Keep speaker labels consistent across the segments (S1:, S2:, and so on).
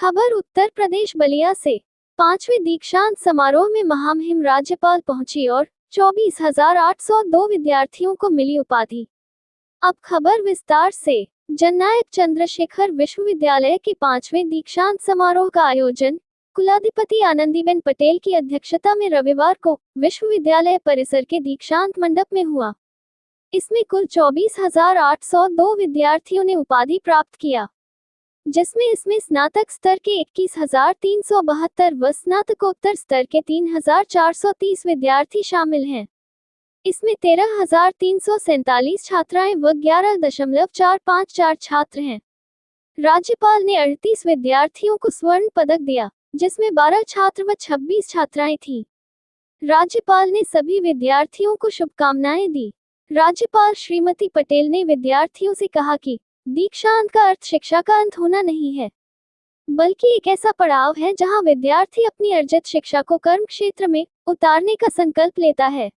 S1: खबर उत्तर प्रदेश बलिया से। 5वें दीक्षांत समारोह में महामहिम राज्यपाल पहुंची और 24,802 विद्यार्थियों को मिली उपाधि। अब खबर विस्तार से। जननायक चंद्रशेखर विश्वविद्यालय के 5वें दीक्षांत समारोह का आयोजन कुलाधिपति आनंदीबेन पटेल की अध्यक्षता में रविवार को विश्वविद्यालय परिसर के दीक्षांत मंडप में हुआ। इसमें कुल 24,802 विद्यार्थियों ने उपाधि प्राप्त किया, जिसमें स्नातक स्तर के 21,372 व स्नातकोत्तर स्तर के 3,430 विद्यार्थी शामिल हैं। इसमें 13,347 छात्राएं व 11.454 छात्र हैं। राज्यपाल ने 38 विद्यार्थियों को स्वर्ण पदक दिया, जिसमें 12 छात्र व 26 छात्राएं थीं। राज्यपाल ने सभी विद्यार्थियों को शुभकामनाएं दी। राज्यपाल श्रीमती पटेल ने विद्यार्थियों से कहा कि दीक्षांत का अर्थ शिक्षा का अंत होना नहीं है, बल्कि एक ऐसा पड़ाव है जहां विद्यार्थी अपनी अर्जित शिक्षा को कर्म क्षेत्र में उतारने का संकल्प लेता है।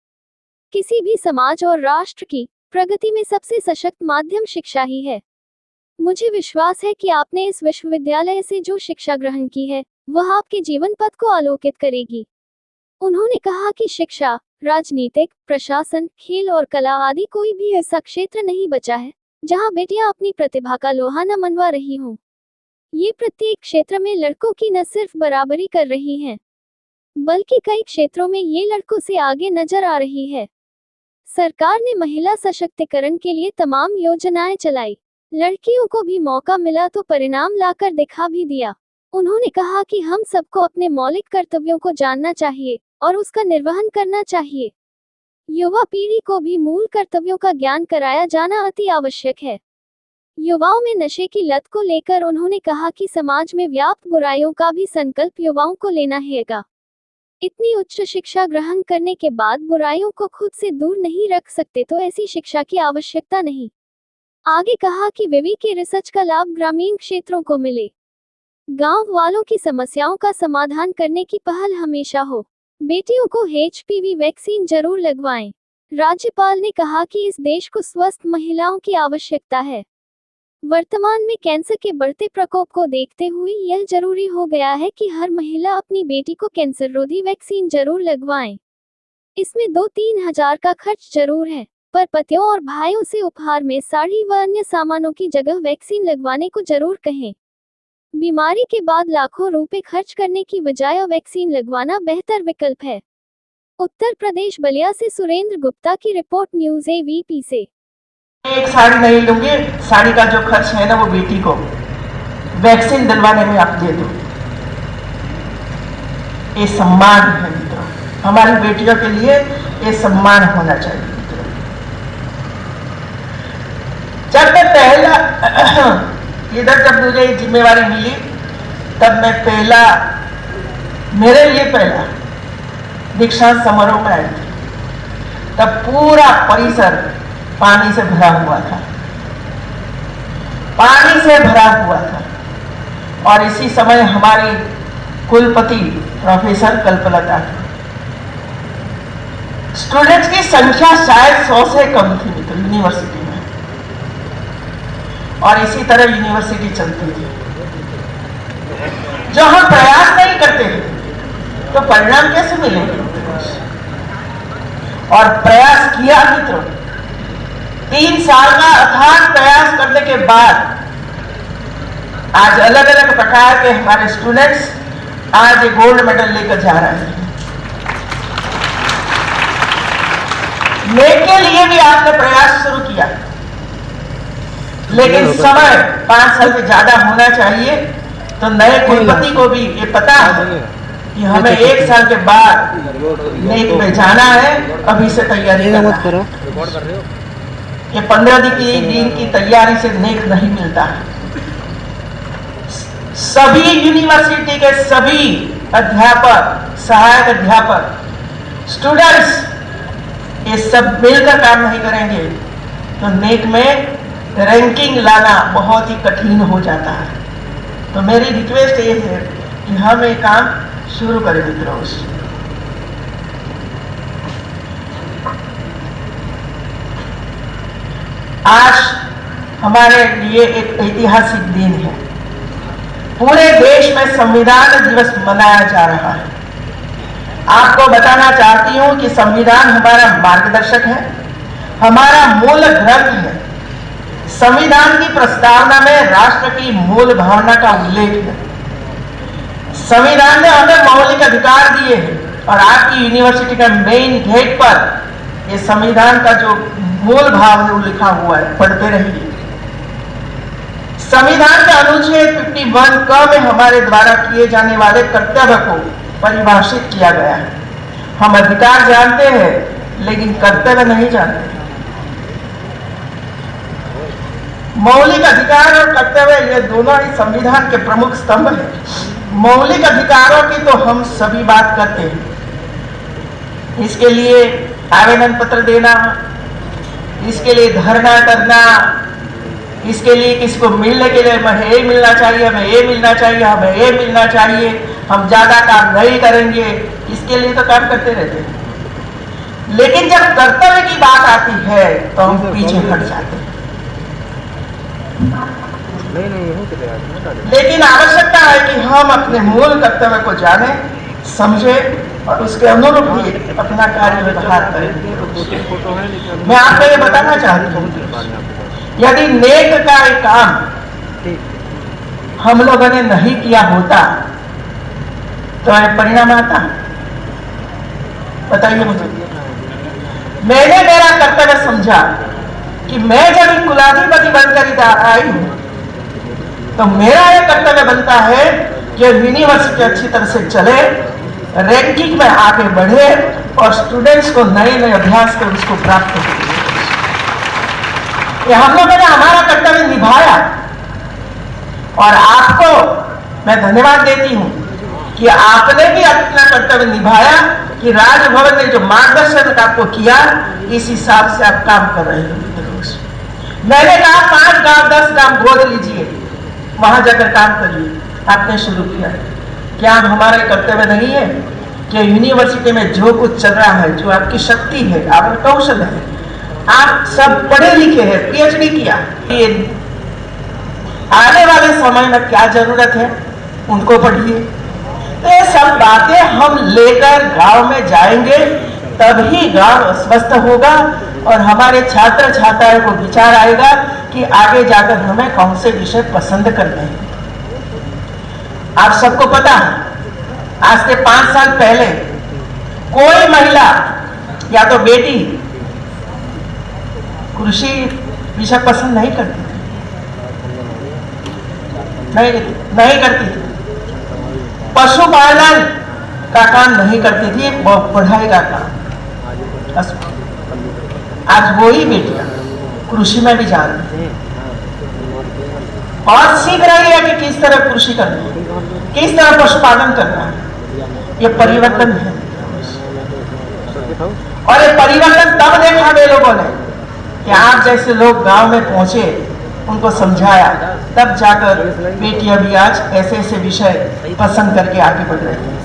S1: किसी भी समाज और राष्ट्र की प्रगति में सबसे सशक्त माध्यम शिक्षा ही है। मुझे विश्वास है कि आपने इस विश्वविद्यालय से जो शिक्षा ग्रहण की है, वह आपके जीवन पथ को आलोकित करेगी। उन्होंने कहा कि शिक्षा, राजनीतिक, प्रशासन, खेल और कला आदि कोई भी ऐसा क्षेत्र नहीं बचा है जहां बेटियां अपनी प्रतिभा का लोहा न मनवा रही हों। ये प्रत्येक क्षेत्र में लड़कों की न सिर्फ बराबरी कर रही हैं, बल्कि कई क्षेत्रों में ये लड़कों से आगे नजर आ रही है। सरकार ने महिला सशक्तिकरण के लिए तमाम योजनाएं चलाई। लड़कियों को भी मौका मिला तो परिणाम लाकर दिखा भी दिया। उन्होंने कहा कि हम सबको अपने मौलिक कर्तव्यों को जानना चाहिए और उसका निर्वहन करना चाहिए। युवा पीढ़ी को भी मूल कर्तव्यों का ज्ञान कराया जाना अति आवश्यक है। युवाओं में नशे की लत को लेकर उन्होंने कहा कि समाज में व्याप्त बुराइयों का भी संकल्प युवाओं को लेना हैगा। इतनी उच्च शिक्षा ग्रहण करने के बाद बुराइयों को खुद से दूर नहीं रख सकते तो ऐसी शिक्षा की आवश्यकता नहीं। आगे कहा कि विवि के रिसर्च का लाभ ग्रामीण क्षेत्रों को मिले, गांव वालों की समस्याओं का समाधान करने की पहल हमेशा हो। बेटियों को HPV वैक्सीन जरूर लगवाएं। राज्यपाल ने कहा कि इस देश को स्वस्थ महिलाओं की आवश्यकता है। वर्तमान में कैंसर के बढ़ते प्रकोप को देखते हुए यह जरूरी हो गया है कि हर महिला अपनी बेटी को कैंसर रोधी वैक्सीन जरूर लगवाएं। इसमें 2-3 हजार का खर्च जरूर है, पर पतियों और भाइयों से उपहार में साड़ी व अन्य सामानों की जगह वैक्सीन लगवाने को जरूर कहें। बीमारी के बाद लाखों रुपए खर्च करने की बजाय वैक्सीन लगवाना बेहतर विकल्प है। उत्तर प्रदेश बलिया से सुरेंद्र गुप्ता की रिपोर्ट, न्यूज़ AVP से।
S2: एक साड़ी नहीं लूंगी, साड़ी का जो खर्च है ना वो बेटी को वैक्सीन दिलवाने में आप दे दो। ये सम्मान है मित्रों, हमारी बेटियों के लिए ये सम्मान होना चाहिए मित्रों। जब मैं पहला जब मुझे जिम्मेवारी मिली तब मैं मेरे लिए पहला दीक्षांत समारोह में आई थी। तब पूरा परिसर पानी से भरा हुआ था, और इसी समय हमारी कुलपति प्रोफेसर कल्पलता थी। स्टूडेंट्स की संख्या शायद 100 से कम थी मित्र यूनिवर्सिटी में, और इसी तरह यूनिवर्सिटी चलती थी। जो हम प्रयास नहीं करते तो परिणाम कैसे मिलेंगे? और प्रयास किया मित्रों, 3 साल का अथाक प्रयास करने के बाद आज अलग अलग प्रकार के हमारे स्टूडेंट्स आज गोल्ड मेडल लेकर जा रहे हैं। मेरे लिए भी आपने प्रयास शुरू किया, लेकिन समय 5 साल से ज्यादा होना चाहिए। तो नए कुलपति को भी ये पता है कि हमें 1 साल के बाद नेक में जाना है, अभी से तैयारी करना है। ये 15 दिन की तैयारी से नेक नहीं मिलता है। सभी यूनिवर्सिटी के सभी अध्यापक, सहायक अध्यापक, स्टूडेंट्स ये सब मिलकर काम नहीं करेंगे तो नेक में रैंकिंग लाना बहुत ही कठिन हो जाता है। तो मेरी रिक्वेस्ट ये है कि हम ये काम शुरू करें मित्रों। आज हमारे लिए एक ऐतिहासिक दिन है। पूरे देश में संविधान दिवस मनाया जा रहा है। आपको बताना चाहती हूं कि संविधान हमारा मार्गदर्शक है, हमारा मूल ग्रंथ है। संविधान की प्रस्तावना में राष्ट्र की मूल भावना का उल्लेख है। संविधान ने हमें मौलिक अधिकार दिए हैं और आपकी यूनिवर्सिटी का मेन गेट पर ये संविधान का जो मूल भाव है वो लिखा हुआ है, पढ़ते रहिए। संविधान के अनुच्छेद 51 क में हमारे द्वारा किए जाने वाले कर्तव्य को परिभाषित किया गया है। हम अधिकार जानते हैं लेकिन कर्तव्य नहीं जानते। मौलिक अधिकार और कर्तव्य ये दोनों ही संविधान के प्रमुख स्तंभ हैं। मौलिक अधिकारों की तो हम सभी बात करते हैं, इसके लिए आवेदन पत्र देना, इसके लिए धरना करना, इसके लिए किसको मिलने के लिए हमें ये मिलना चाहिए, हमें ये मिलना चाहिए, हमें ये मिलना चाहिए, हम ज्यादा काम नहीं करेंगे, इसके लिए तो काम करते रहते हैं। लेकिन जब कर्तव्य की बात आती है तो हम पीछे हट जाते हैं। लेकिन आवश्यकता है कि हम अपने मूल कर्तव्य को जाने, समझे और उसके अनुरूप भी अपना कार्य व्यवहार करें। मैं आपको ये बताना चाहती हूँ, यदि नेक का एक काम हम लोगों ने नहीं किया होता तो परिणाम आता, बताइए मुझे। मैंने मेरा कर्तव्य समझा कि मैं जब कुलाधिपति बनकर इधर आई हूं तो मेरा यह कर्तव्य बनता है कि यूनिवर्सिटी अच्छी तरह से चले, रैंकिंग में आगे बढ़े और स्टूडेंट्स को नए नए अभ्यास कर उसको प्राप्त हो। ये हम लोगों ने हमारा कर्तव्य निभाया और आपको मैं धन्यवाद देती हूं कि आपने भी अपना कर्तव्य निभाया कि राजभवन ने जो मार्गदर्शन आपको किया इस हिसाब से आप काम कर रहे हैं। मैंने कहा 5 गांव 10 गांव गोद लीजिए, वहां जाकर काम करिए, आपने शुरू किया। क्या अब हमारा कर्तव्य नहीं है कि यूनिवर्सिटी में जो कुछ चल रहा है, जो आपकी शक्ति है, आपका कौशल है, आप सब पढ़े लिखे हैं, पीएचडी किया, ये आने वाले समय में क्या जरूरत है उनको पढ़िए। तो ये सब बातें हम लेकर गांव में जाएंगे तभी गांव स्वस्थ होगा और हमारे छात्र छात्राओं को विचार आएगा कि आगे जाकर हमें कौन से विषय पसंद करने हैं। आप सबको पता है, आज से 5 साल पहले कोई महिला या तो बेटी कृषि विषय पसंद नहीं करती थी, नहीं करती थी। पशुपालन का काम नहीं करती थी, पढ़ाई का काम। आज वही बेटियां कृषि में भी जा रही है और सीख रही है कि किस तरह कृषि करना है, किस तरह पशुपालन करना है। ये परिवर्तन है और ये परिवर्तन तब देखा वे लोगों ने कि आप जैसे लोग गांव में पहुंचे, उनको समझाया, तब जाकर बेटियां भी आज ऐसे ऐसे विषय पसंद करके आगे बढ़ रही हैं।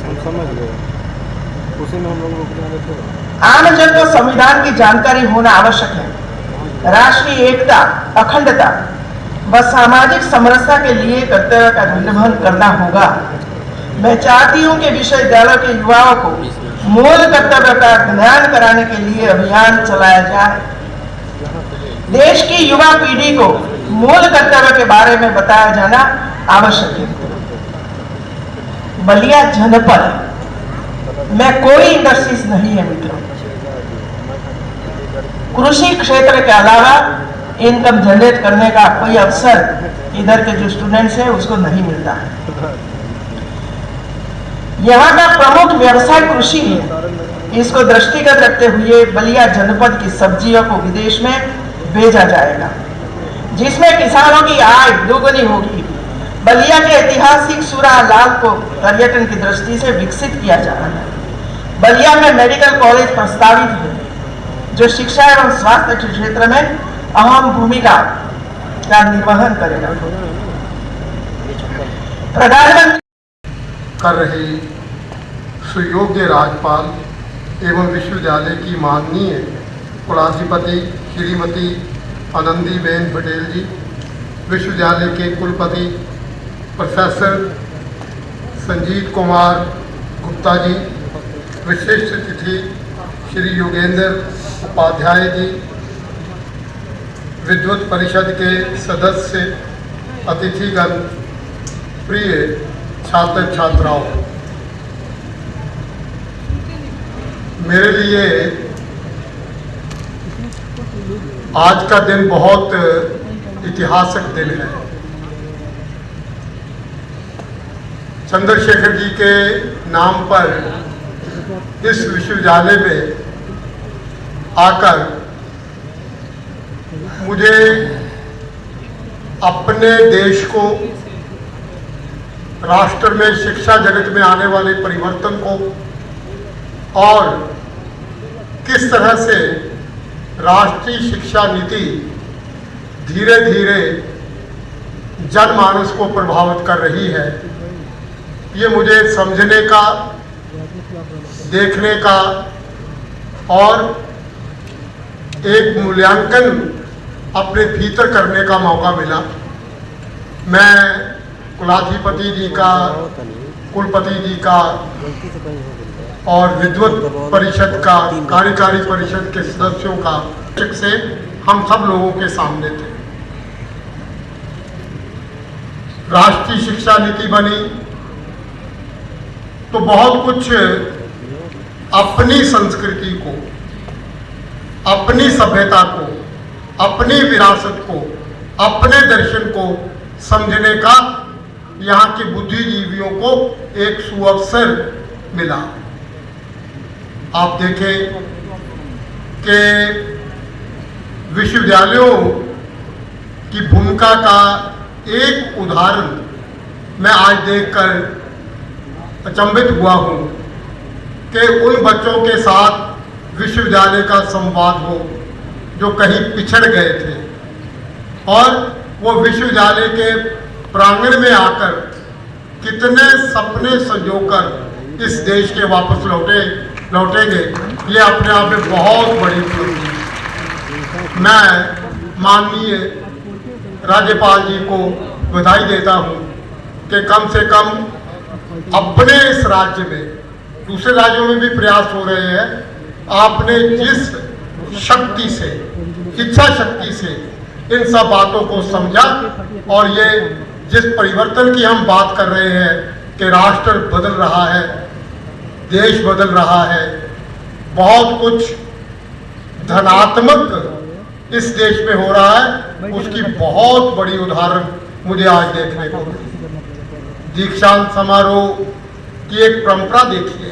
S2: आम जन को संविधान की जानकारी होना आवश्यक है। राष्ट्रीय एकता, अखंडता व सामाजिक समरसता के लिए कर्तव्य का निर्वहन करना होगा। मैं चाहती हूं कि विश्वविद्यालय के युवाओं को मूल कर्तव्य का ज्ञान कराने के लिए अभियान चलाया जाए। देश की युवा पीढ़ी को मूल कर्तव्य के बारे में बताया जाना आवश्यक है। बलिया जनपद में कोई इंडस्ट्रीज नहीं है मित्रों। कृषि क्षेत्र के अलावा इनकम जनरेट करने का कोई अवसर इधर के जो स्टूडेंट्स हैं उसको नहीं मिलता है। यहाँ का प्रमुख व्यवसाय कृषि है। इसको दृष्टिगत रखते हुए बलिया जनपद की सब्जियों को विदेश में भेजा जाएगा, जिसमें किसानों की आय दोगुनी होगी। बलिया के ऐतिहासिक सुरा लाल को पर्यटन की दृष्टि से विकसित किया जा रहा है। बलिया में मेडिकल कॉलेज प्रस्तावित है जो शिक्षा एवं स्वास्थ्य के क्षेत्र में अहम भूमिका का निर्वहन करेगा। प्रधानमंत्री
S3: कर रहे सुयोग्य राज्यपाल एवं विश्वविद्यालय की माननीय कुलाधिपति श्रीमती आनंदीबेन पटेल जी, विश्वविद्यालय के कुलपति प्रोफेसर संजीत कुमार गुप्ता जी, विशिष्ट अतिथि श्री योगेंद्र उपाध्याय जी, विद्वत परिषद के सदस्य, अतिथिगण, प्रिय छात्र छात्राओं, मेरे लिए आज का दिन बहुत ऐतिहासिक दिन है। चंद्रशेखर जी के नाम पर इस विश्वविद्यालय में आकर मुझे अपने देश को, राष्ट्र में शिक्षा जगत में आने वाले परिवर्तन को और किस तरह से राष्ट्रीय शिक्षा नीति धीरे धीरे जनमानस को प्रभावित कर रही है, ये मुझे समझने का, देखने का और एक मूल्यांकन अपने भीतर करने का मौका मिला। मैं कुलाधिपति जी का, कुलपति जी का और विद्वत परिषद का, कार्यकारी परिषद के सदस्यों का से हम सब लोगों के सामने थे। राष्ट्रीय शिक्षा नीति बनी तो बहुत कुछ अपनी संस्कृति को, अपनी सभ्यता को, अपनी विरासत को, अपने दर्शन को समझने का यहाँ के बुद्धिजीवियों को एक सुअवसर मिला। आप देखें कि विश्वविद्यालयों की भूमिका का एक उदाहरण मैं आज देखकर अचंभित हुआ हूँ कि उन बच्चों के साथ विश्वविद्यालय का संवाद हो जो कहीं पिछड़ गए थे और वो विश्वविद्यालय के प्रांगण में आकर कितने सपने संजोकर इस देश के वापस लौटेंगे, ये अपने आप में बहुत बड़ी उपलब्धि है। मैं माननीय राज्यपाल जी को बधाई देता हूँ कि कम से कम अपने इस राज्य में, दूसरे राज्यों में भी प्रयास हो रहे हैं, आपने जिस शक्ति से, इच्छा शक्ति से इन सब बातों को समझा और ये जिस परिवर्तन की हम बात कर रहे हैं कि राष्ट्र बदल रहा है, देश बदल रहा है, बहुत कुछ धनात्मक इस देश में हो रहा है, उसकी बहुत बड़ी उदाहरण मुझे आज देखने को मिली। दीक्षांत समारोह की एक परंपरा देखिए।